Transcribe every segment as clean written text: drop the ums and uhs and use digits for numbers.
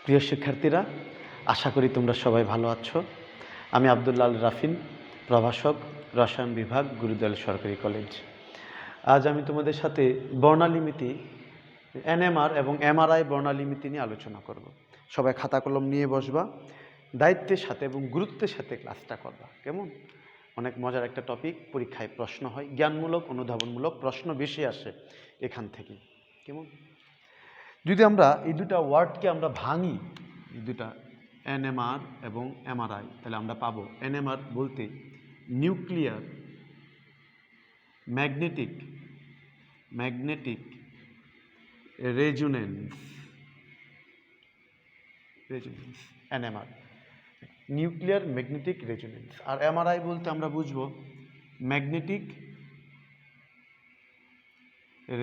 প্রিয় শিক্ষার্থীরা, আশা করি তোমরা সবাই ভালো আছো। আমি আব্দুল্লাহ আল রাফিন, প্রভাষক, রসায়ন বিভাগ, গুরুদয়াল সরকারি কলেজ। আজ আমি তোমাদের সাথে বর্ণালিমিতি, এনএমআর এবং এমআরআই বর্ণালিমিতি নিয়ে আলোচনা করব। সবাই খাতা কলম নিয়ে বসবা, দায়িত্বের সাথে এবং গুরুত্বের সাথে ক্লাসটা করবা। কেমন? অনেক মজার একটা টপিক, পরীক্ষায় প্রশ্ন হয়, জ্ঞানমূলক অনুধাবনমূলক প্রশ্ন বেশি আসে এখান থেকে। কেমন? যদি আমরা এই দুটা ওয়ার্ডকে আমরা ভাঙি, এই দুটা এনএমআর এবং এমআরআই, তাহলে আমরা পাবো এনএমআর বলতে nuclear magnetic resonance, NMR nuclear magnetic resonance. আর এমআরআই বলতে আমরা বুঝবো ম্যাগনেটিক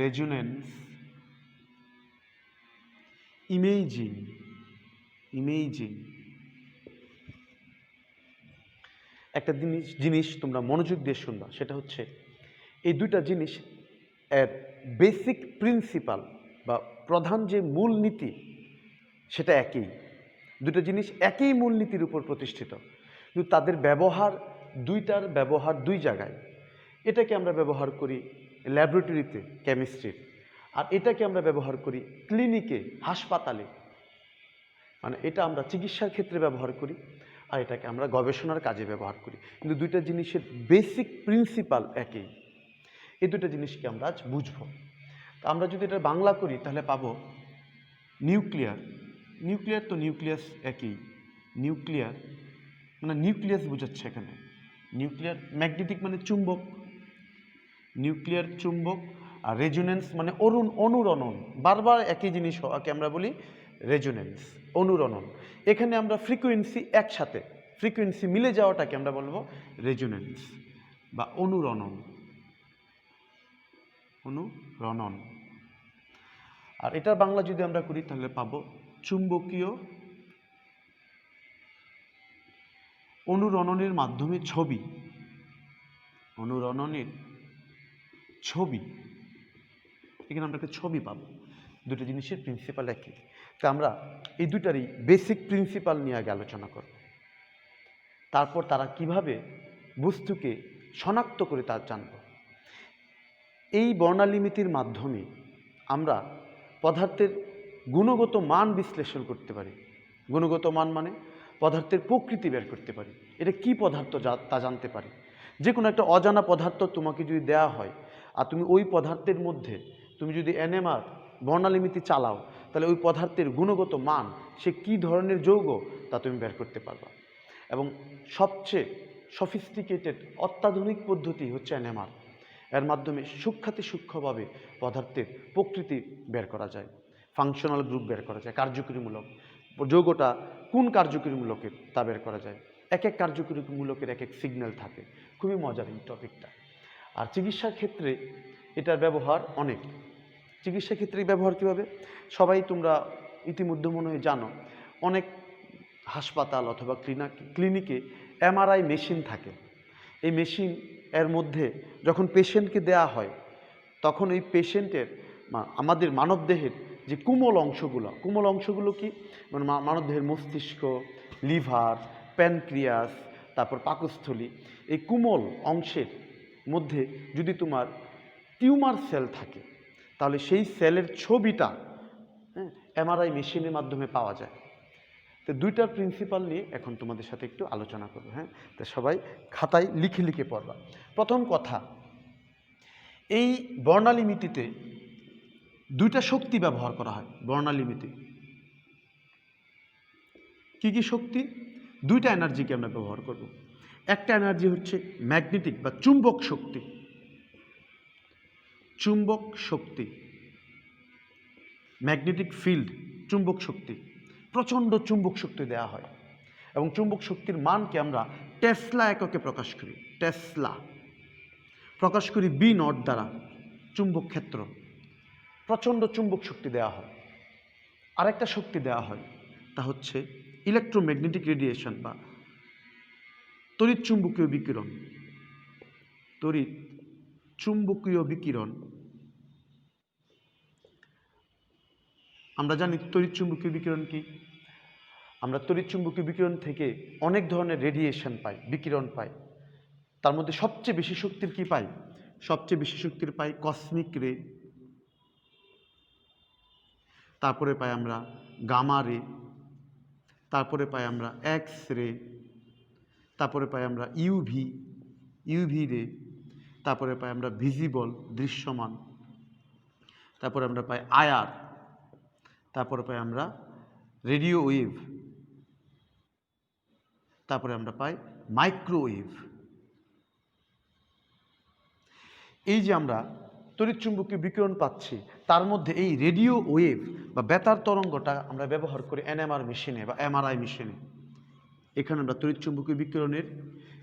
রেজোনেন্স ইমেজিং। একটা জিনিস তোমরা মনোযোগ দিয়ে শুনবা, সেটা হচ্ছে এই দুইটা জিনিস এর বেসিক প্রিন্সিপাল বা প্রধান যে মূলনীতি সেটা একই। দুটো জিনিস একই মূলনীতির উপর প্রতিষ্ঠিত, কিন্তু তাদের দুইটার ব্যবহার দুই জায়গায়। এটাকে আমরা ব্যবহার করি ল্যাবরেটরিতে কেমিস্ট্রির, আর এটাকে আমরা ব্যবহার করি ক্লিনিকে, হাসপাতালে। মানে এটা আমরা চিকিৎসার ক্ষেত্রে ব্যবহার করি, আর এটাকে আমরা গবেষণার কাজে ব্যবহার করি, কিন্তু দুইটা জিনিসের বেসিক প্রিন্সিপাল একই। এই দুটো জিনিসকে আমরা আজ বুঝবো। তা আমরা যদি এটা বাংলা করি তাহলে পাবো নিউক্লিয়ার তো নিউক্লিয়াস একই। নিউক্লিয়ার মানে নিউক্লিয়াস বোঝাচ্ছে এখানে। নিউক্লিয়ার ম্যাগনেটিক মানে চুম্বক, নিউক্লিয়ার চুম্বক। আর রেজোনেন্স মানে অনুরণন, বারবার একই জিনিস হওয়াকে আমরা বলি রেজোনেন্স, অনুরণন। এখানে আমরা ফ্রিকোয়েন্সি একসাথে, ফ্রিকোয়েন্সি মিলে যাওয়াটাকে আমরা বলবো রেজোনেন্স বা অনুরণন। আর এটার বাংলা যদি আমরা করি তাহলে পাবো চুম্বকীয় অনুরণনের মাধ্যমে ছবি। এখানে আমরা একটা ছবি পাবো। দুটো জিনিসের প্রিন্সিপাল একই। তা আমরা এই দুটারই বেসিক প্রিন্সিপাল নিয়ে আগে আলোচনা করব। তারপর তারা কিভাবে বস্তুকে শনাক্ত করে তা জানব। এই বর্ণালিমিতির মাধ্যমে আমরা পদার্থের গুণগত মান বিশ্লেষণ করতে পারি। গুণগত মান মানে পদার্থের প্রকৃতি বের করতে পারি। এটা কি পদার্থ তা জানতে পারি। যে কোনো একটা অজানা পদার্থ তোমাকে যদি দেয়া হয়, আর তুমি ওই পদার্থের মধ্যে তুমি যদি এনএমআর বর্ণালিমিতি চালাও, তাহলে ওই পদার্থের গুণগত মান, সে কি ধরনের যৌগ, তা তুমি বের করতে পারবা। এবং সবচেয়ে সফিস্টিকেটেড অত্যাধুনিক পদ্ধতি হচ্ছে এনএমআর। এর মাধ্যমে সূক্ষ্মভাবে পদার্থের প্রকৃতি বের করা যায়, ফাংশনাল গ্রুপ বের করা যায়, কার্যকরীমূলক যৌগটা কোন কার্যকরীমূলকের তা বের করা যায়। এক এক কার্যকরীমূলকের এক এক সিগন্যাল থাকে। খুবই মজার এই টপিকটা। আর চিকিৎসার ক্ষেত্রে এটার ব্যবহার অনেক। চিকিৎসা ক্ষেত্রে ব্যবহার কীভাবে সবাই তোমরা ইতিমধ্যে মনে হয় জানো। অনেক হাসপাতাল অথবা ক্লিনিকে এমআরআই মেশিন থাকে। এই মেশিন এর মধ্যে যখন পেশেন্টকে দেয়া হয়, তখন এই পেশেন্টের আমাদের মানবদেহের যে কোমল অংশগুলো কি, মানে মানবদেহের মস্তিষ্ক, লিভার, প্যানক্রিয়াস, তারপর পাকস্থলী, এই কোমল অংশের মধ্যে যদি তোমার টিউমার সেল থাকে, তাহলে সেই সেলের ছবিটা এমআরআই মেশিনের মাধ্যমে পাওয়া যায়। তো দুইটার প্রিন্সিপাল নিয়ে এখন তোমাদের সাথে একটু আলোচনা করবো। হ্যাঁ, তো সবাই খাতায় লিখে পড়বা। প্রথম কথা, এই বর্ণালিমিতিতে দুইটা শক্তি ব্যবহার করা হয়। বর্ণালিমিতি কি কি শক্তি? দুইটা এনার্জিকে আমরা ব্যবহার করব। একটা এনার্জি হচ্ছে ম্যাগনেটিক বা চুম্বক শক্তি, ম্যাগনেটিক ফিল্ড, চুম্বক শক্তি, প্রচণ্ড চুম্বক শক্তি দেওয়া হয়। এবং চুম্বক শক্তির মানকে আমরা টেসলা এককে প্রকাশ করি বি নট দ্বারা। চুম্বক ক্ষেত্র, প্রচণ্ড চুম্বক শক্তি দেওয়া হয়। আরেকটা শক্তি দেওয়া হয়, তা হচ্ছে ইলেকট্রোম্যাগনেটিক রেডিয়েশন বা তড়িৎ চুম্বকীয় বিকিরণ। আমরা জানি তড়িৎ চুম্বকীয় বিকিরণ কি? আমরা তড়িৎচুম্বকীয় বিকিরণ থেকে অনেক ধরনের রেডিয়েশন পাই, বিকিরণ পাই। তার মধ্যে সবচেয়ে বেশি শক্তির কি পাই? সবচেয়ে বেশি শক্তির পাই কসমিক রে, তারপরে পাই আমরা গামা রে, তারপরে পাই আমরা এক্স রে, তারপরে পাই আমরা ইউভি রে, তারপরে পাই আমরা ভিজিবল, দৃশ্যমান, তারপরে আমরা পাই আয়ার, তারপরে পাই আমরা রেডিও ওয়েভ, তারপরে আমরা পাই মাইক্রোওয়েভ। এই যে আমরা তড়িৎচুম্বকীয় বিকিরণ পাচ্ছি, তার মধ্যে এই রেডিও ওয়েভ বা বেতার তরঙ্গটা আমরা ব্যবহার করি এনএমআর মেশিনে বা এমআরআই মেশিনে। এখানে আমরা তড়িৎচুম্বকীয় বিকিরণের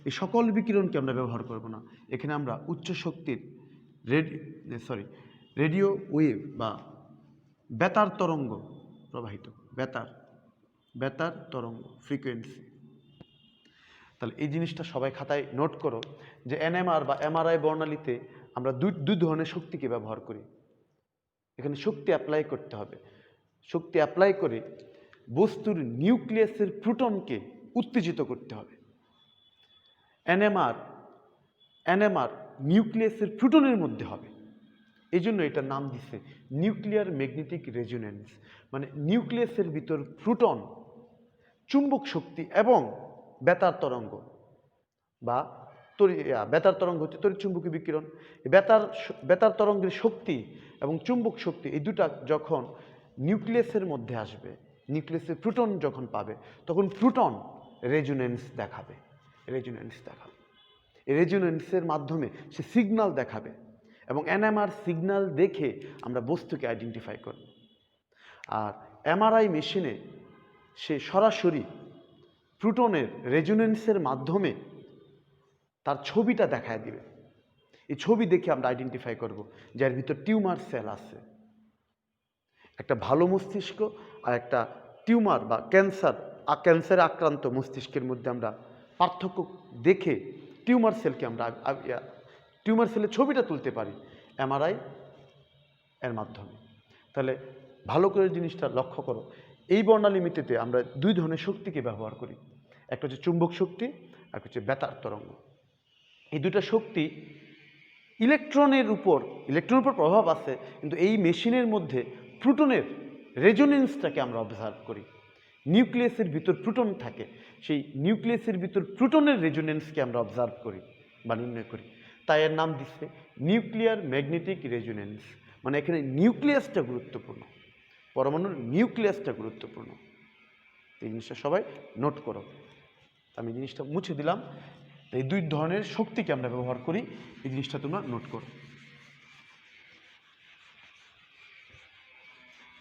এই সকল বিকিরণকে আমরা ব্যবহার করব না। এখানে আমরা উচ্চ শক্তির রেডিও ওয়েভ বা বেতার তরঙ্গ প্রবাহিত, বেতার তরঙ্গ ফ্রিকোয়েন্সি। তাহলে এই জিনিসটা সবাই খাতায় নোট করো যে এনএমআর বা এমআরআই বর্ণালীতে আমরা দুই ধরনের শক্তিকে ব্যবহার করি। এখানে শক্তি অ্যাপ্লাই করতে হবে। শক্তি অ্যাপ্লাই করে বস্তুর নিউক্লিয়াসের প্রোটনকে উত্তেজিত করতে হবে। এনএমআর নিউক্লিয়াসের প্রোটনের মধ্যে হবে। এই জন্য এটার নাম দিচ্ছে নিউক্লিয়ার ম্যাগনেটিক রেজোনেন্স। মানে নিউক্লিয়াসের ভিতর প্রোটন, চুম্বক শক্তি এবং বেতার তরঙ্গ বা বেতার তরঙ্গ হচ্ছে তড়িৎচুম্বকীয় বিকিরণ। বেতার তরঙ্গের শক্তি এবং চুম্বক শক্তি এই দুটা যখন নিউক্লিয়াসের মধ্যে আসবে, নিউক্লিয়াসের প্রোটন যখন পাবে, তখন প্রোটন রেজোনেন্স দেখাবে। এই রেজোনেন্সের মাধ্যমে সে সিগন্যাল দেখাবে এবং এনএমআর সিগন্যাল দেখে আমরা বস্তুকে আইডেন্টিফাই করব। আর এমআরআই মেশিনে সে সরাসরি প্রোটনের রেজোনেন্সের মাধ্যমে তার ছবিটা দেখায় দিবে। এই ছবি দেখে আমরা আইডেন্টিফাই করব যার ভিতর টিউমার সেল আছে। একটা ভালো মস্তিষ্ক আর একটা টিউমার বা ক্যান্সারে আক্রান্ত মস্তিষ্কের মধ্যে আমরা পার্থক্য দেখে টিউমার সেলের ছবিটা তুলতে পারি এমআরআই এর মাধ্যমে। তাহলে ভালো করে জিনিসটা লক্ষ্য করো, এই বর্ণালীমিতিতে আমরা দুই ধরনের শক্তিকে ব্যবহার করি। একটা হচ্ছে চুম্বক শক্তি, আর হচ্ছে বেতার তরঙ্গ। এই দুটো শক্তি ইলেকট্রনের উপর প্রভাব আছে, কিন্তু এই মেশিনের মধ্যে প্রোটনের রেজোনেন্সটাকে আমরা অবজার্ভ করি। নিউক্লিয়াসের ভিতর প্রোটন থাকে, সেই নিউক্লিয়াসের ভিতর প্রোটনের রেজোনেন্সকে আমরা অবজার্ভ করি বা নির্ণয় করি। তাই এর নাম দিচ্ছে নিউক্লিয়ার ম্যাগনেটিক রেজোনেন্স। মানে এখানে নিউক্লিয়াসটা গুরুত্বপূর্ণ, পরমাণুর নিউক্লিয়াসটা গুরুত্বপূর্ণ। এই জিনিসটা সবাই নোট করো। আমি জিনিসটা মুছে দিলাম। এই দুই ধরনের শক্তিকে আমরা ব্যবহার করি, এই জিনিসটা তোমরা নোট করো।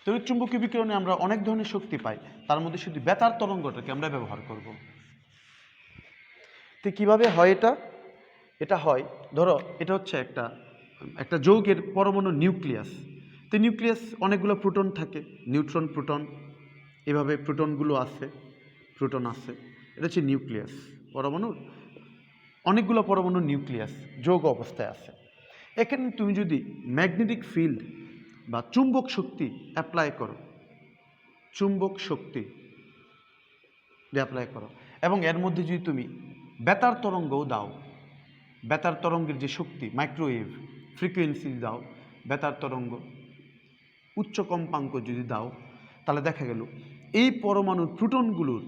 তড়িৎচুম্বকীয় বিকিরণে আমরা অনেক ধরনের শক্তি পাই, তার মধ্যে শুধু বেতার তরঙ্গটাকে আমরা ব্যবহার করব। তো কিভাবে হয় এটা? এটা হয়, ধরো এটা হচ্ছে একটা যৌগের পরমাণু নিউক্লিয়াস। তো নিউক্লিয়াস অনেকগুলো প্রোটন থাকে, নিউট্রন, প্রোটন, এভাবে প্রোটন আছে। এটা হচ্ছে নিউক্লিয়াস। পরমাণুর অনেকগুলো পরমাণু নিউক্লিয়াস যৌগ অবস্থায় আছে। এখানে তুমি যদি ম্যাগনেটিক ফিল্ড বা চুম্বক শক্তি অ্যাপ্লাই করো, এবং এর মধ্যে যদি তুমি বেতার তরঙ্গও দাও, বেতার তরঙ্গের যে শক্তি মাইক্রোওয়েভ ফ্রিকোয়েন্সি দাও, বেতার তরঙ্গ উচ্চ কম্পাঙ্ক যদি দাও, তাহলে দেখা গেল এই পরমাণুর প্রোটনগুলোর,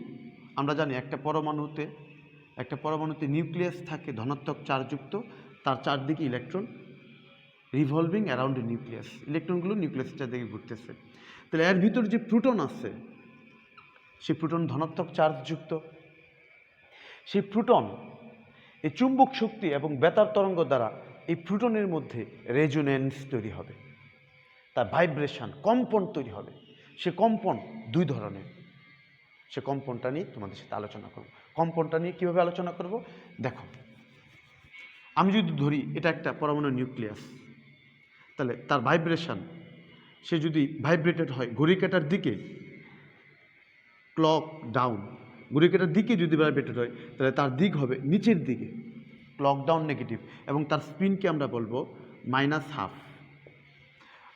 আমরা জানি একটা পরমাণুতে নিউক্লিয়াস থাকে ধনাত্মক চার্জযুক্ত, তার চারদিকে ইলেকট্রন রিভলভিং অ্যারাউন্ড নিউক্লিয়াস, ইলেকট্রনগুলো নিউক্লিয়াসের চারদিকে ঘুরতেছে। তাহলে এর ভিতর যে প্রোটন আছে, সেই প্রোটন ধনাত্মক চার্জযুক্ত। সেই প্রোটন এই চুম্বক শক্তি এবং বেতার তরঙ্গ দ্বারা এই প্রোটনের মধ্যে রেজোনেন্স তৈরি হবে, তার ভাইব্রেশন, কম্পন তৈরি হবে। সে কম্পন দুই ধরনের। সে কম্পনটা নিয়ে তোমাদের সাথে আলোচনা করব। কম্পনটা নিয়ে কীভাবে আলোচনা করব দেখো। আমি যদি ধরি এটা একটা পরমাণু নিউক্লিয়াস, তাহলে তার ভাইব্রেশন, সে যদি ভাইব্রেটেড হয় ঘড়ি কাঁটার দিকে, ক্লক ডাউন, ঘড়ি কাঁটার দিকে যদি ভাইব্রেটেড হয়, তাহলে তার দিক হবে নিচের দিকে, ক্লক ডাউন নেগেটিভ, এবং তার স্পিনকে আমরা বলবো -12।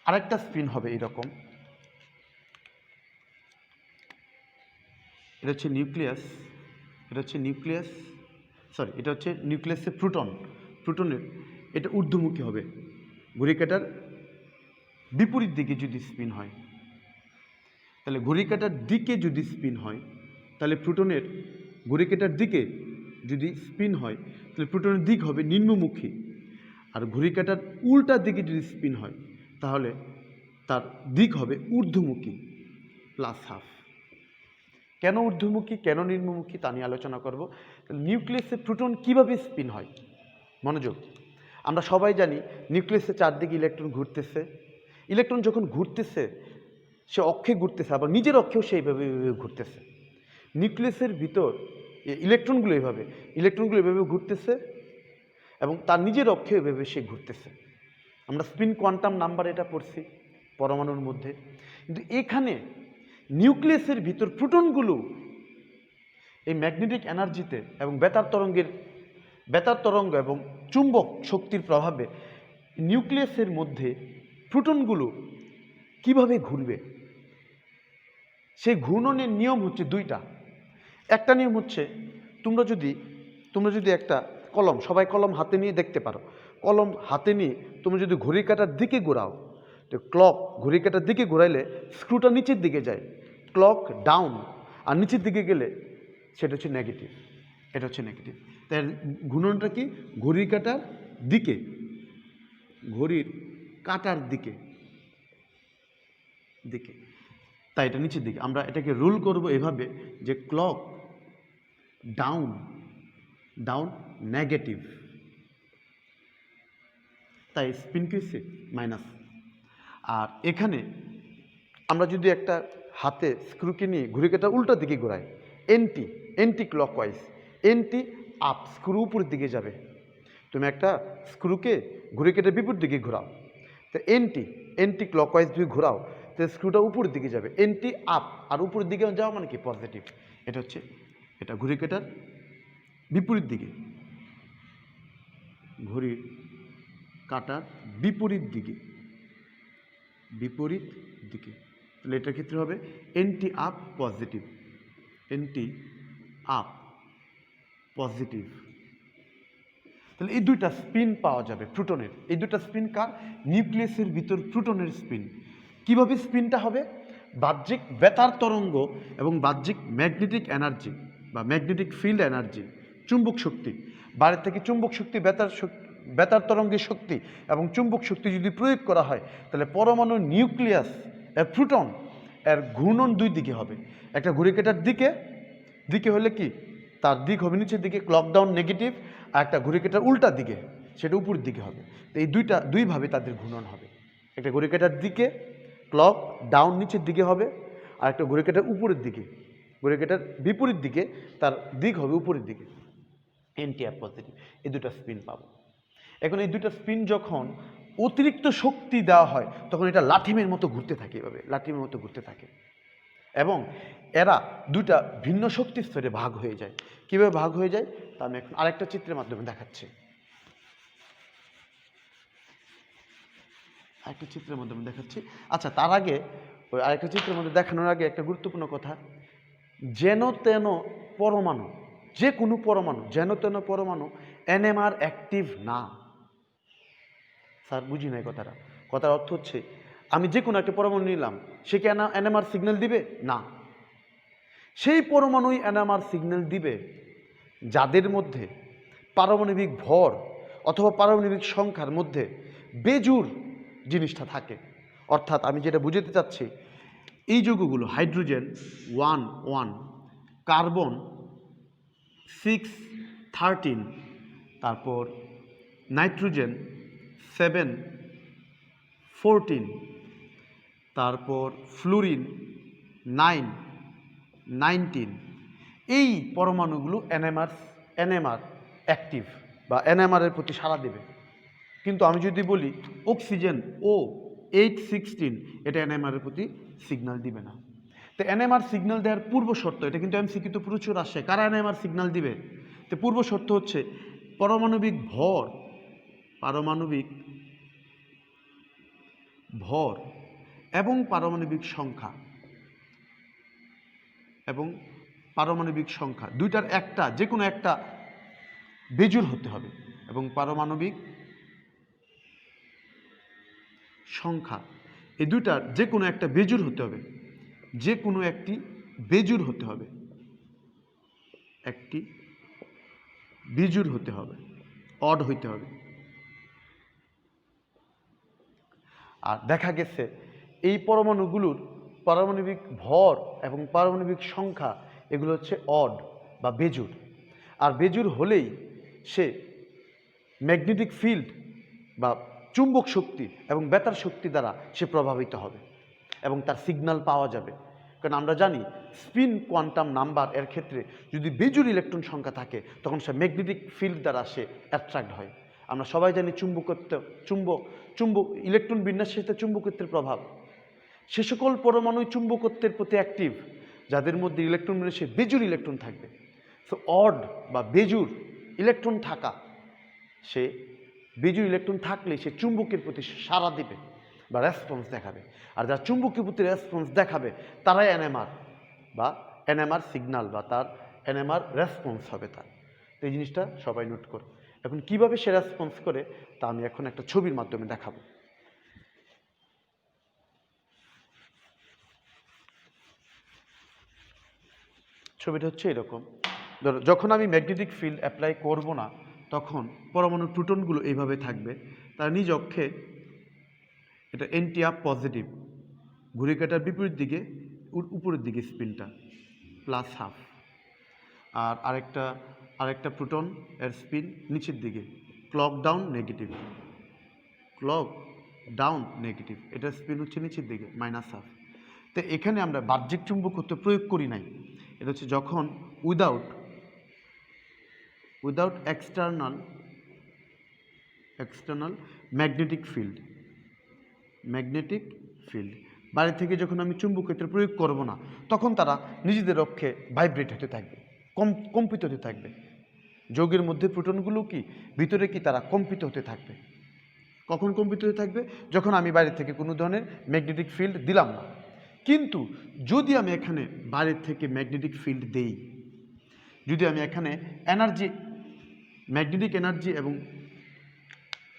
আরেকটা স্পিন হবে এরকম, এটা হচ্ছে নিউক্লিয়াস, এটা হচ্ছে নিউক্লিয়াস, সরি এটা হচ্ছে নিউক্লিয়াসের প্রোটনের এটা ঊর্ধ্বমুখী হবে। ঘড়ি কাঁটার বিপরীত দিকে যদি স্পিন হয়, তাহলে ঘড়ি কাঁটার দিকে যদি স্পিন হয়, তাহলে প্রোটনের ঘড়ি কাঁটার দিকে যদি স্পিন হয়, তাহলে প্রোটনের দিক হবে নিম্নমুখী। আর ঘড়ি কাঁটার উল্টা দিকে যদি স্পিন হয়, তাহলে তার দিক হবে ঊর্ধ্বমুখী প্লাস হাফ। কেন ঊর্ধ্বমুখী, কেন নিম্নমুখী তা নিয়ে আলোচনা করব। নিউক্লিয়াসে প্রোটন কিভাবে স্পিন হয়, মনোযোগ। আমরা সবাই জানি নিউক্লিয়াসের চারদিকে ইলেকট্রন ঘুরতেছে। ইলেকট্রন যখন ঘুরতেছে সে অক্ষে ঘুরতেছে, আবার নিজের অক্ষেও সেইভাবে ঘুরতেছে। নিউক্লিয়াসের ভিতর ইলেকট্রনগুলো এভাবে ঘুরতেছে এবং তার নিজের অক্ষে এভাবে সে ঘুরতেছে। আমরা স্পিন কোয়ান্টাম নাম্বার এটা পড়ছি পরমাণুর মধ্যে। কিন্তু এখানে নিউক্লিয়াসের ভিতর প্রোটনগুলো এই ম্যাগনেটিক এনার্জিতে এবং বেতার তরঙ্গ এবং চুম্বক শক্তির প্রভাবে নিউক্লিয়াসের মধ্যে প্রোটনগুলো কিভাবে ঘুরবে, সেই ঘূর্ণনের নিয়ম হচ্ছে দুইটা। একটা নিয়ম হচ্ছে তোমরা যদি একটা কলম, সবাই কলম হাতে নিয়ে দেখতে পারো, কলম হাতে নিয়ে তোমরা যদি ঘড়ি কাঁটার দিকে ঘোরাও, তো ক্লক ঘড়ি কাঁটার দিকে ঘোরাইলে স্ক্রুটা নিচের দিকে যায়, ক্লক ডাউন, আর নিচের দিকে গেলে সেটা হচ্ছে নেগেটিভ। এটা হচ্ছে নেগেটিভ। তাই ঘূর্ণনটা কি, ঘড়ির কাঁটার দিকে, ঘড়ির কাঁটার দিকে দিকে তাই এটা নিচের দিকে। আমরা এটাকে রুল করব এভাবে যে ক্লক ডাউন ডাউন নেগেটিভ, তাই স্পিন কি হচ্ছে মাইনাস। আর এখানে আমরা যদি একটা হাতে স্ক্রুকে নিয়ে ঘুরে কাঁটা উল্টা দিকে ঘোরাই, anti clockwise, anti up, screw উপরের দিকে যাবে। তুমি একটা স্ক্রুকে ঘুরে কেটে বিপরীত দিকে ঘোরাও, তো এন্টি ক্লকওয়াইজ যদি ঘোরাও, তো স্ক্রুটা উপরের দিকে যাবে, এন্টি আপ, আর উপরের দিকে যাওয়া মানে কি পজিটিভ। এটা ঘুরে কাটার বিপরীত দিকে, ঘড়ির কাটার বিপরীত দিকে, তাহলে এটার ক্ষেত্রে হবে anti up positive, anti up positive. তাহলে এই দুইটা স্পিন পাওয়া যাবে প্রোটনের। এই দুইটা স্পিন কার, নিউক্লিয়াসের ভিতর প্রোটনের স্পিন। কিভাবে স্পিনটা হবে, বাহ্যিক বেতার তরঙ্গ এবং বাহ্যিক ম্যাগনেটিক এনার্জি বা ম্যাগনেটিক ফিল্ড এনার্জি, চুম্বক শক্তি, বাইরে থেকে চুম্বক শক্তি, বেতার তরঙ্গের শক্তি এবং চুম্বক শক্তি যদি প্রয়োগ করা হয়, তাহলে পরমাণু নিউক্লিয়াস প্রোটন এর ঘূর্ণন দুই দিকে হবে। একটা ঘড়ি কাঁটার দিকে হলে কি, তার দিক হবে নিচের দিকে, ক্লক ডাউন নেগেটিভ, আর একটা ঘড়ি কাঁটার উল্টা দিকে সেটা উপরের দিকে হবে। তো এই দুইভাবে তাদের ঘূর্ণন হবে। একটা ঘড়ি কাঁটার দিকে ক্লক ডাউন নিচের দিকে হবে, আর একটা ঘড়ি কাঁটার উপরের দিকে, ঘড়ি কাঁটার বিপরীত দিকে তার দিক হবে উপরের দিকে, এন্টি আপ পজিটিভ। এই দুটো স্পিন পাবো। এখন এই দুটো স্পিন যখন অতিরিক্ত শক্তি দেওয়া হয়, তখন এটা লাঠিমের মতো ঘুরতে থাকে, এভাবে লাঠিমের মতো ঘুরতে থাকে এবং এরা দুইটা ভিন্ন শক্তি স্তরে ভাগ হয়ে যায়। কীভাবে ভাগ হয়ে যায় তা আমি এখন আরেকটা চিত্রের মাধ্যমে দেখাচ্ছি। আচ্ছা, তার আগে ওই আরেকটা চিত্রের মধ্যে দেখানোর আগে একটা গুরুত্বপূর্ণ কথা, যেন তেন পরমাণু, যে কোনো পরমাণু, যেন তেন পরমাণু এনএমআর অ্যাক্টিভ না। স্যার বুঝি নাই কথার অর্থ হচ্ছে, আমি যে কোনো একটা পরমাণু নিলাম, সে কি এনএমআর সিগন্যাল দিবে না। সেই পরমাণুই এনএমআর সিগন্যাল দিবে যাদের মধ্যে পারমাণবিক ভর অথবা পারমাণবিক সংখ্যার মধ্যে বেজুর জিনিসটা থাকে। অর্থাৎ আমি যেটা বুঝাতে চাচ্ছি, এই যৌগগুলো হাইড্রোজেন 1 কার্বন 6 13, তারপর নাইট্রোজেন 7 14, তারপর ফ্লুরিন 9 19, এই পরমাণুগুলো এনএমআর অ্যাক্টিভ বা এনএমআরের প্রতি সাড়া দেবে। কিন্তু আমি যদি বলি অক্সিজেন O816, এটা এনএমআরের প্রতি সিগন্যাল দিবে না। তো এনএমআর সিগন্যাল দেওয়ার পূর্ব শর্ত, এটা কিন্তু এমসিকিউ তো প্রচুর আসে, কারা এনএমআর সিগন্যাল দিবে। তো পূর্ব শর্ত হচ্ছে পারমাণবিক ভর এবং পারমাণবিক সংখ্যা এবং পারমাণবিক সংখ্যা দুইটার একটা যে কোনো একটা বেজোড় হতে হবে, এবং পারমাণবিক সংখ্যা এই দুইটার যে কোনো একটা বেজোড় হতে হবে, যে কোনো একটি বেজোড় হতে হবে, একটি বিজোড় হতে হবে, অড হইতে হবে। আর দেখা গেছে এই পরমাণুগুলোর পারমাণবিক ভর এবং পারমাণবিক সংখ্যা এগুলো হচ্ছে অড বা বেজোড়। আর বেজোড় হলেই সে ম্যাগনেটিক ফিল্ড বা চুম্বক শক্তি এবং বেতার শক্তি দ্বারা সে প্রভাবিত হবে এবং তার সিগন্যাল পাওয়া যাবে। কারণ আমরা জানি স্পিন কোয়ান্টাম নাম্বার এর ক্ষেত্রে যদি বেজোড় ইলেকট্রন সংখ্যা থাকে তখন সে ম্যাগনেটিক ফিল্ড দ্বারা সে অ্যাট্রাক্ট হয়। আমরা সবাই জানি চুম্বক ইলেকট্রন বিন্যাসের সাথে চুম্বকত্বের প্রভাব। সে সকল পরমাণু চুম্বকত্বের প্রতি অ্যাক্টিভ যাদের মধ্যে ইলেকট্রন বিন্যাসে বেজোড় ইলেকট্রন থাকবে। সো অড বা বেজোড় ইলেকট্রন থাকা, সে বেজোড় ইলেকট্রন থাকলে সে চুম্বকের প্রতি সাড়া দিবে বা রেসপন্স দেখাবে। আর যারা চুম্বকের প্রতি রেসপন্স দেখাবে তারাই এনএমআর বা এনএমআর সিগন্যাল বা তার এনএমআর রেসপন্স হবে তার। তো এই জিনিসটা সবাই নোট করো। এখন কিভাবে সে রেসপন্স করে তা আমি এখন একটা ছবির মাধ্যমে দেখাবো। ছবিটা হচ্ছে এরকম। ধরো যখন আমি ম্যাগনেটিক ফিল্ড অ্যাপ্লাই করব না তখন পরমাণুর প্রোটনগুলো এইভাবে থাকবে, তার নিজ অক্ষে এটা এন্টি আপ পজিটিভ, ঘুরে কাটার বিপরীত দিকে উপরের দিকে স্পিনটা প্লাস হাফ। আর আরেকটা প্রোটন এর স্পিন নিচের দিকে clock down negative, clock down negative, এটার স্পিন হচ্ছে নিচের দিকে মাইনাস হাফ। তো এখানে আমরা বাহ্যিক চুম্বকত্ব প্রয়োগ করি নাই, এটা হচ্ছে যখন উইদাউট এক্সটার্নাল ম্যাগনেটিক ফিল্ড বাইরে থেকে যখন আমি চুম্বকত্ব প্রয়োগ করব না তখন তারা নিজেদের অক্ষে ভাইব্রেট হতে থাকবে, কম্পিত হতে থাকবে। যৌগের মধ্যে প্রোটনগুলো কি ভিতরে কি তারা কম্পিত হতে থাকবে। কখন কম্পিত হতে থাকবে? যখন আমি বাইরে থেকে কোনো ধরনের ম্যাগনেটিক ফিল্ড দিলাম না। কিন্তু যদি আমি এখানে বাইরে থেকে ম্যাগনেটিক ফিল্ড দেই, যদি আমি এখানে এনার্জি, ম্যাগনেটিক এনার্জি এবং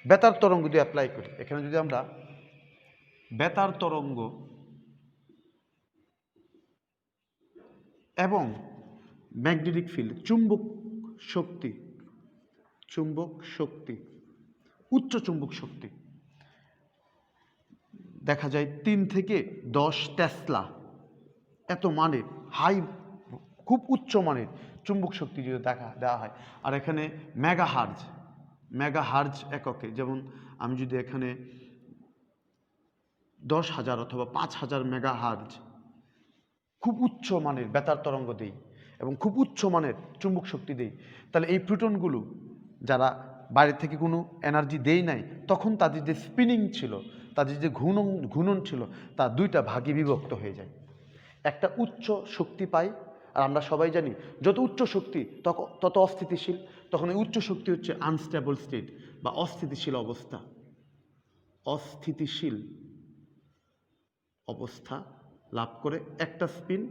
বেতার তরঙ্গ দিয়ে অ্যাপ্লাই করি, এখানে যদি আমরা বেতার তরঙ্গ এবং ম্যাগনেটিক ফিল্ড, চুম্বক শক্তি, উচ্চ চুম্বক শক্তি দেখা যায় 3 থেকে 10 টেসলা এত মানের খুব উচ্চ মানের চুম্বক শক্তি যদি দেওয়া হয়। আর এখানে মেগাহার্জ এককে, যেমন আমি যদি এখানে 10,000 অথবা 5,000 মেগাহার্জ খুব উচ্চ মানের বেতার তরঙ্গ দেই এবং খুব উচ্চ মানের চুম্বক শক্তি দেই, তাহলে এই প্রোটনগুলো যারা বাইরে থেকে কোনো এনার্জি দেই নাই তখন তাদের যে স্পিনিং ছিল, তাদের যে ঘূর্ণন ছিল, তা দুইটা ভাগে বিভক্ত হয়ে যায়। একটা উচ্চ শক্তি পাই, আর আমরা সবাই জানি যত উচ্চ শক্তি তত অস্থিতিশীল। তখন এই উচ্চ শক্তি হচ্ছে আনস্টেবল স্টেট বা অস্থিতিশীল অবস্থা লাভ করে একটা স্পিন,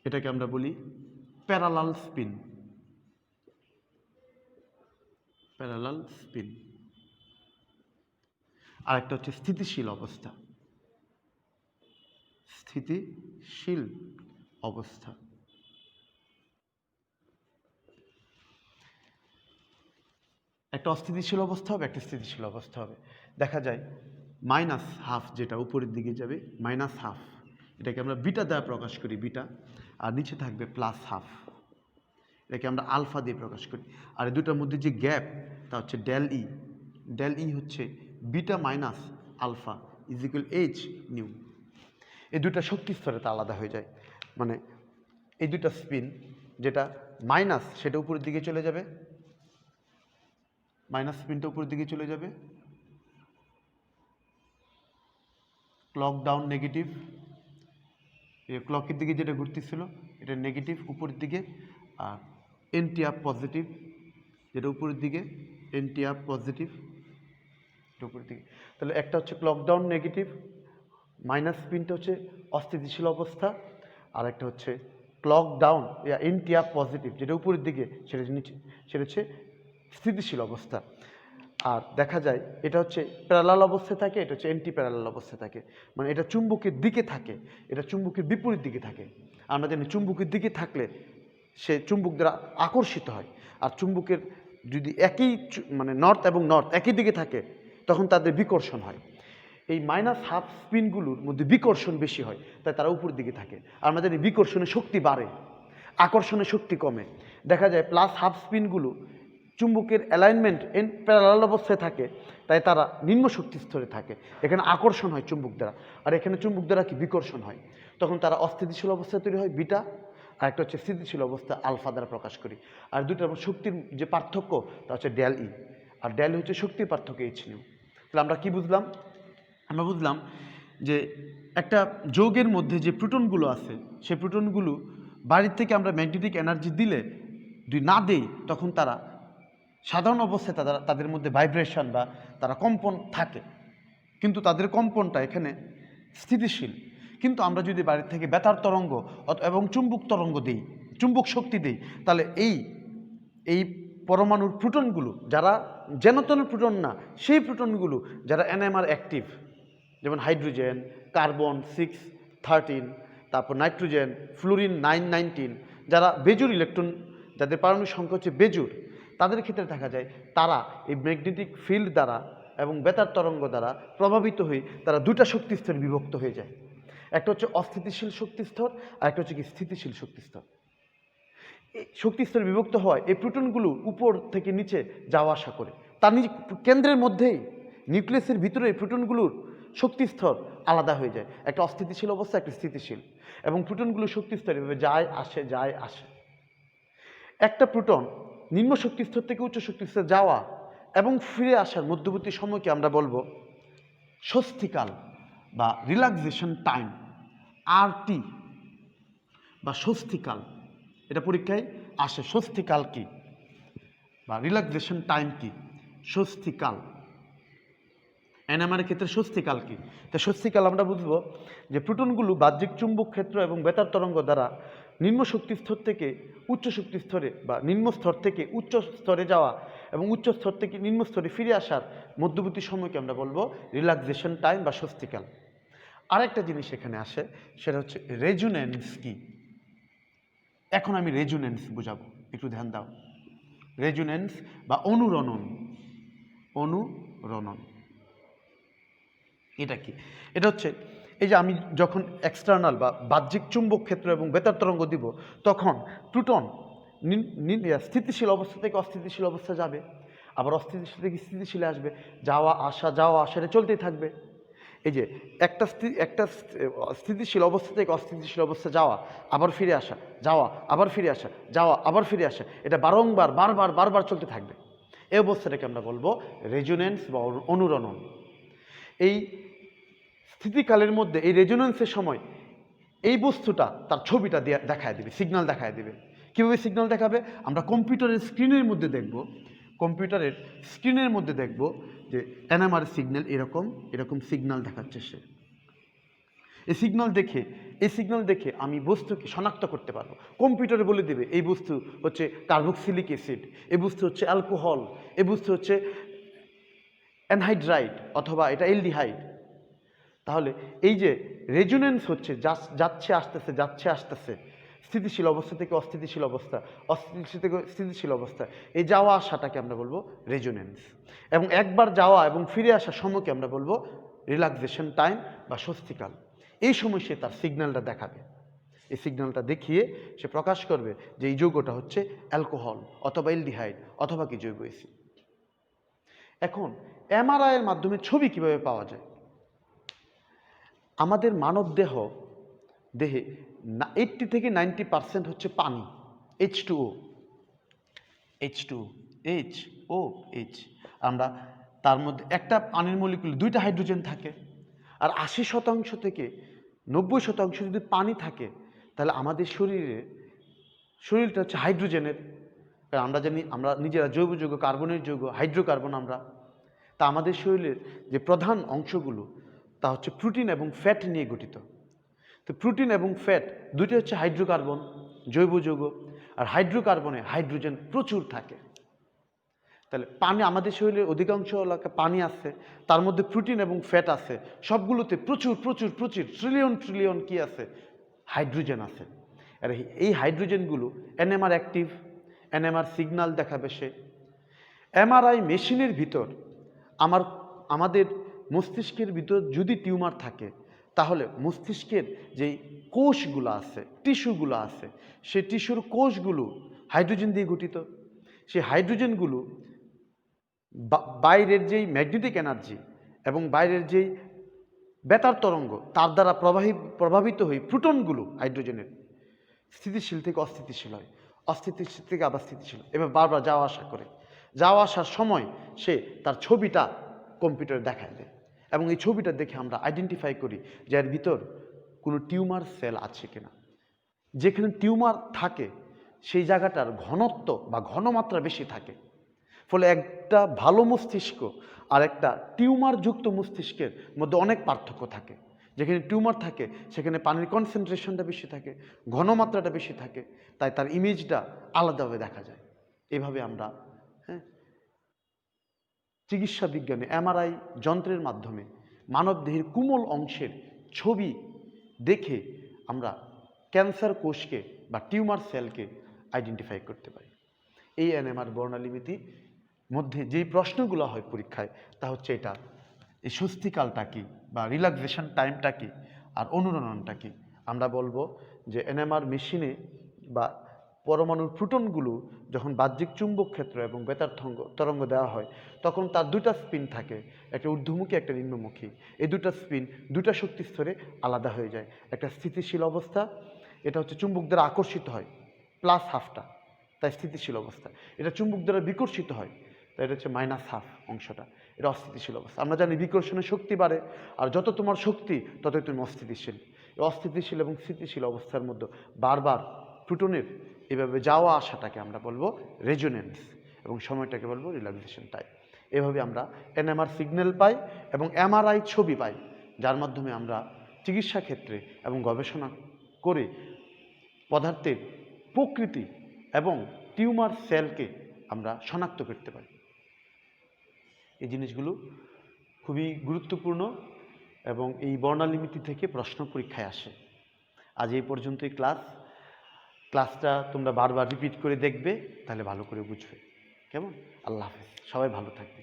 এটাকে আমরা বলি প্যারালাল স্পিন। আর একটা হচ্ছে স্থিতিশীল অবস্থা। একটা অস্থিতিশীল অবস্থা হবে, একটা স্থিতিশীল অবস্থা হবে। দেখা যায় মাইনাস হাফ যেটা উপরের দিকে যাবে, মাইনাস হাফ, এটাকে আমরা বিটা দ্বারা প্রকাশ করি, বিটা। আর নিচে থাকবে প্লাস হাফ, এটাকে আমরা আলফা দিয়ে প্রকাশ করি। আর এই দুটার মধ্যে যে গ্যাপ তা হচ্ছে ডেল ই হচ্ছে beta minus alpha equal h nu. এই দুটা শক্তি স্তরে তা আলাদা হয়ে যায়। মানে এই দুটা স্পিন, যেটা মাইনাস সেটা উপরের দিকে চলে যাবে, মাইনাস স্পিনটা উপরের দিকে চলে যাবে, ক্লক ডাউন নেগেটিভ, ক্লকের দিকে যেটা ঘুরতেছিল এটা নেগেটিভ উপরের দিকে, আর এন্টি আপ পজিটিভ যেটা উপরের দিকে, এন্টি আপ পজিটিভ এটা উপরের দিকে। তাহলে একটা হচ্ছে ক্লক ডাউন নেগেটিভ, মাইনাস স্পিনটা হচ্ছে অস্থিতিশীল অবস্থা, আর একটা হচ্ছে ক্লক ডাউন এনটিআর পজিটিভ, যেটা উপরের দিকে সেটা নিচে, সেটা হচ্ছে স্থিতিশীল অবস্থা। আর দেখা যায় এটা হচ্ছে প্যারালাল অবস্থায় থাকে, এটা হচ্ছে অ্যান্টি প্যারালাল অবস্থায় থাকে, মানে এটা চুম্বকের দিকে থাকে, এটা চুম্বকের বিপরীত দিকে থাকে। আমরা জানি চুম্বকের দিকে থাকলে সে চুম্বক দ্বারা আকর্ষিত হয়, আর চুম্বকের যদি একই মানে নর্থ এবং নর্থ একই দিকে থাকে তখন তাদের বিকর্ষণ হয়। এই মাইনাস হাফ স্পিনগুলোর মধ্যে বিকর্ষণ বেশি হয়, তাই তারা উপরের দিকে থাকে। আর আমরা জানি বিকর্ষণের শক্তি বাড়ে, আকর্ষণের শক্তি কমে। দেখা যায় প্লাস হাফ স্পিনগুলো চুম্বকের অ্যালাইনমেন্ট এন প্যারালাল অবস্থায় থাকে, তাই তারা নিম্ন শক্তি স্তরে থাকে, এখানে আকর্ষণ হয় চুম্বক দ্বারা, আর এখানে চুম্বক দ্বারা কি বিকর্ষণ হয়, তখন তারা অস্থিতিশীল অবস্থায় তৈরি হয় বিটা, আর একটা হচ্ছে স্থিতিশীল অবস্থা আলফা দ্বারা প্রকাশ করি। আর দুটোর শক্তির যে পার্থক্য তা হচ্ছে ডেল ই, আর ডেল হচ্ছে শক্তির পার্থক্য এইচ নিউ। তাহলে আমরা কি বুঝলাম? আমরা বুঝলাম যে একটা যৌগের মধ্যে যে প্রোটনগুলো আছে সেই প্রোটনগুলো বাইরের থেকে আমরা ম্যাগনেটিক এনার্জি দিলে যদি না দেই তখন তারা সাধারণ অবস্থায় তাদের মধ্যে ভাইব্রেশন বা তারা কম্পন থাকে, কিন্তু তাদের কম্পনটা এখানে স্থিতিশীল। কিন্তু আমরা যদি বাইরের থেকে বেতার তরঙ্গ এবং চুম্বক তরঙ্গ দিই, চুম্বক শক্তি দিই, তাহলে এই পরমাণুর প্রোটনগুলো যারা যেনতন প্রোটন না, সেই প্রোটনগুলো যারা এনএমআর অ্যাক্টিভ, যেমন হাইড্রোজেন, কার্বন 613, তারপর নাইট্রোজেন, ফ্লুরিন 919, যারা বেজুর ইলেকট্রন, যাদের পারমাণবিক সংখ্যা হচ্ছে বেজুর, তাদের ক্ষেত্রে দেখা যায় তারা এই ম্যাগনেটিক ফিল্ড দ্বারা এবং বেতার তরঙ্গ দ্বারা প্রভাবিত হয়ে তারা দুটা শক্তিস্তরে বিভক্ত হয়ে যায়। একটা হচ্ছে অস্থিতিশীল শক্তিস্তর, আর একটা হচ্ছে কি স্থিতিশীল শক্তিস্তর। এই শক্তিস্তরে বিভক্ত হয় এই প্রোটনগুলো উপর থেকে নিচে যাওয়া আসা করে, তার নিজ কেন্দ্রের মধ্যেই নিউক্লিয়াসের ভিতরে এই প্রোটনগুলোর শক্তিস্তর আলাদা হয়ে যায়, একটা অস্থিতিশীল অবস্থা, একটা স্থিতিশীল, এবং প্রোটনগুলো শক্তিস্তর এভাবে যায় আসে যায় আসে। একটা প্রোটন নিম্ন শক্তিস্তর থেকে উচ্চ শক্তিস্তর যাওয়া এবং ফিরে আসার মধ্যবর্তী সময়কে আমরা বলবো স্বস্তিকাল বা রিল্যাক্সেশন টাইম, আরটি বা স্বস্তিকাল। এটা পরীক্ষায় আসে, স্বস্তিকাল কি বা রিল্যাক্সেশন টাইম কি, স্বস্তিকাল। এনএমআর ক্ষেত্রে স্বস্তিকাল কি? তো স্বস্তিকাল আমরা বুঝবো যে প্রোটনগুলো বাহ্যিক চুম্বক ক্ষেত্র এবং বেতার তরঙ্গ দ্বারা নিম্ন শক্তি স্তর থেকে উচ্চ শক্তি স্তরে বা নিম্ন স্তর থেকে উচ্চ স্তরে যাওয়া এবং উচ্চ স্তর থেকে নিম্ন স্তরে ফিরে আসার মধ্যবর্তী সময়কে আমরা বলবো রিল্যাক্সেশন টাইম বা স্বস্তিকাল। আরেকটা জিনিস এখানে আসে, সেটা হচ্ছে রেজুনেন্স কি। এখন আমি রেজুনেন্স বোঝাবো, একটু ধ্যান দাও। রেজুনেন্স বা অনুরণন, অনুরণন এটা কি? এটা হচ্ছে এই যে আমি যখন এক্সটার্নাল বা বাহ্যিক চুম্বক ক্ষেত্র এবং বেতার তরঙ্গ দিব, তখন প্রোটন স্থিতিশীল অবস্থা থেকে অস্থিতিশীল অবস্থা যাবে, আবার অস্থিতিশীল থেকে স্থিতিশীলে আসবে, যাওয়া আসা এটা চলতেই থাকবে। এই যে একটা স্থিতিশীল অবস্থা থেকে অস্থিতিশীল অবস্থা যাওয়া, আবার ফিরে আসা, যাওয়া আবার ফিরে আসা, যাওয়া আবার ফিরে আসা, এটা বারংবার বারবার চলতে থাকবে। এই অবস্থাটাকে আমরা বলবো রেজোনেন্স বা অনুরণন। এই স্থিতিকালের মধ্যে এই রেজোনেন্সের সময় এই বস্তুটা তার ছবিটা দেখায় দেবে, সিগন্যাল দেখায় দেবে। কীভাবে সিগন্যাল দেখাবে? আমরা কম্পিউটারের স্ক্রিনের মধ্যে দেখব, কম্পিউটারের স্ক্রিনের মধ্যে দেখব যে এনএমআর সিগন্যাল এরকম সিগন্যাল দেখাচ্ছে সে। এই সিগন্যাল দেখে আমি বস্তুকে শনাক্ত করতে পারবো। কম্পিউটারে বলে দেবে এই বস্তু হচ্ছে কার্বক্সিলিক অ্যাসিড, এই বস্তু হচ্ছে অ্যালকোহল, এই বস্তু হচ্ছে অ্যানহাইড্রাইড, অথবা এটা এলডিহাইড। তাহলে এই যে রেজোনেন্স হচ্ছে যাচ্ছে আসতেছে, স্থিতিশীল অবস্থা থেকে অস্থিতিশীল অবস্থা, অস্থিতিশীল থেকে স্থিতিশীল অবস্থা, এই যাওয়া আসাটাকে আমরা বলবো রেজোনেন্স। এবং একবার যাওয়া এবং ফিরে আসার সময়কে আমরা বলবো রিল্যাক্সেশন টাইম বা স্বস্তিকাল। এই সময় সে তার সিগন্যালটা দেখাবে। এই সিগন্যালটা দেখিয়ে সে প্রকাশ করবে যে এই যৌগটা হচ্ছে অ্যালকোহল অথবা এলডিহাইড অথবা কি জৈব অ্যাসিড। এখন এমআরআই এর মাধ্যমে ছবি কিভাবে পাওয়া যায়? আমাদের মানব দেহে 80 থেকে 90% হচ্ছে পানি, H2O। আমরা তার মধ্যে একটা পানির মলিকুল 2টা হাইড্রোজেন থাকে, আর 80% থেকে 90% যদি পানি থাকে, তাহলে আমাদের শরীরটা হচ্ছে হাইড্রোজেনের। আমরা জানি আমরা নিজেরা জৈব যৌগ, কার্বনের যৌগ, হাইড্রোকার্বন আমরা। তা আমাদের শরীরের যে প্রধান অংশগুলো তা হচ্ছে প্রোটিন এবং ফ্যাট নিয়ে গঠিত। তো প্রোটিন এবং ফ্যাট দুইটা হচ্ছে হাইড্রোকার্বন, জৈব যৌগ, আর হাইড্রোকার্বনে হাইড্রোজেন প্রচুর থাকে। তাহলে পানি, আমাদের শরীরের অধিকাংশ এলাকায় পানি আছে, তার মধ্যে প্রোটিন এবং ফ্যাট আছে, সবগুলোতে প্রচুর প্রচুর প্রচুর ট্রিলিয়ন ট্রিলিয়ন কি আছে, হাইড্রোজেন আছে। আর এই হাইড্রোজেনগুলো এনএমআর অ্যাক্টিভ, এনএমআর সিগন্যাল দেখাবে সে। এমআরআই মেশিনের ভিতর আমাদের মস্তিষ্কের ভিতর যদি টিউমার থাকে, তাহলে মস্তিষ্কের যেই কোষগুলো আছে, টিস্যুগুলো আছে, সেই টিস্যুর কোষগুলো হাইড্রোজেন দিয়ে গঠিত। সেই হাইড্রোজেনগুলো বাইরের যেই ম্যাগনেটিক এনার্জি এবং বাইরের যেই বেতার তরঙ্গ, তার দ্বারা প্রভাবিত হয়ে প্রোটনগুলো হাইড্রোজেনের স্থিতিশীল থেকে অস্থিতিশীল হয়, অস্থিতিশীল থেকে আবার স্থিতিশীল, এবার বারবার যাওয়া আসা করে। যাওয়া আসার সময় সে তার ছবিটা কম্পিউটারে দেখায় দেয়, এবং এই ছবিটা দেখে আমরা আইডেন্টিফাই করি যে এর ভিতর কোনো টিউমার সেল আছে কিনা। যেখানে টিউমার থাকে সেই জায়গাটার ঘনত্ব বা ঘনমাত্রা বেশি থাকে। ফলে একটা ভালো মস্তিষ্ক আর একটা টিউমারযুক্ত মস্তিষ্কের মধ্যে অনেক পার্থক্য থাকে। যেখানে টিউমার থাকে সেখানে পানির কনসেন্ট্রেশনটা বেশি থাকে, ঘনমাত্রাটা বেশি থাকে, তাই তার ইমেজটা আলাদাভাবে দেখা যায়। এভাবে আমরা চিকিৎসা বিজ্ঞানে এমআরআই যন্ত্রের মাধ্যমে মানবদেহের কোমল অংশের ছবি দেখে আমরা ক্যান্সার কোষকে বা টিউমার সেলকে আইডেন্টিফাই করতে পারি। এই এনএমআর বর্ণালীমিতি মধ্যে যেই প্রশ্নগুলো হয় পরীক্ষায়, তা হচ্ছে এটা, এই স্বস্তিকালটা কী বা রিল্যাক্সেশন টাইমটা কী আর অনুরণনটা কী। আমরা বলবো যে এনএমআর মেশিনে বা পরমাণুর প্রোটনগুলো যখন বাহ্যিক চুম্বক ক্ষেত্র এবং বেতার তরঙ্গ দেওয়া হয়, তখন তার দুটা স্পিন থাকে, একটা ঊর্ধ্বমুখী একটা নিম্নমুখী। এই দুটা স্পিন দুটা শক্তি স্তরে আলাদা হয়ে যায়। একটা স্থিতিশীল অবস্থা, এটা হচ্ছে চুম্বক দ্বারা আকর্ষিত হয়, প্লাস হাফটা, তাই স্থিতিশীল অবস্থা। এটা চুম্বক দ্বারা বিকর্ষিত হয়, তাই এটা হচ্ছে মাইনাস হাফ অংশটা, এটা অস্থিতিশীল অবস্থা। আমরা জানি বিকর্ষণের শক্তি বাড়ে, আর যত তোমার শক্তি ততই তুমি অস্থিতিশীল। এই অস্থিতিশীল এবং স্থিতিশীল অবস্থার মধ্যে বারবার প্রোটনের এভাবে যাওয়া আসাটাকে আমরা বলবো রেজোনেন্স, এবং সময়টাকে বলবো রিল্যাক্সেশন টাইম। এভাবে আমরা এনএমআর সিগন্যাল পাই এবং এমআরআই ছবি পাই, যার মাধ্যমে আমরা চিকিৎসা ক্ষেত্রে এবং গবেষণা করে পদার্থের প্রকৃতি এবং টিউমার সেলকে আমরা শনাক্ত করতে পারি। এই জিনিসগুলো খুবই গুরুত্বপূর্ণ এবং এই বর্ণালীমিতি থেকে প্রশ্ন পরীক্ষায় আসে। আজ এই পর্যন্তই ক্লাসটা তোমরা বারবার রিপিট করে দেখবে, তাহলে ভালো করে বুঝবে। কেমন? আল্লাহ হাফেজ, সবাই ভালো থাকবে।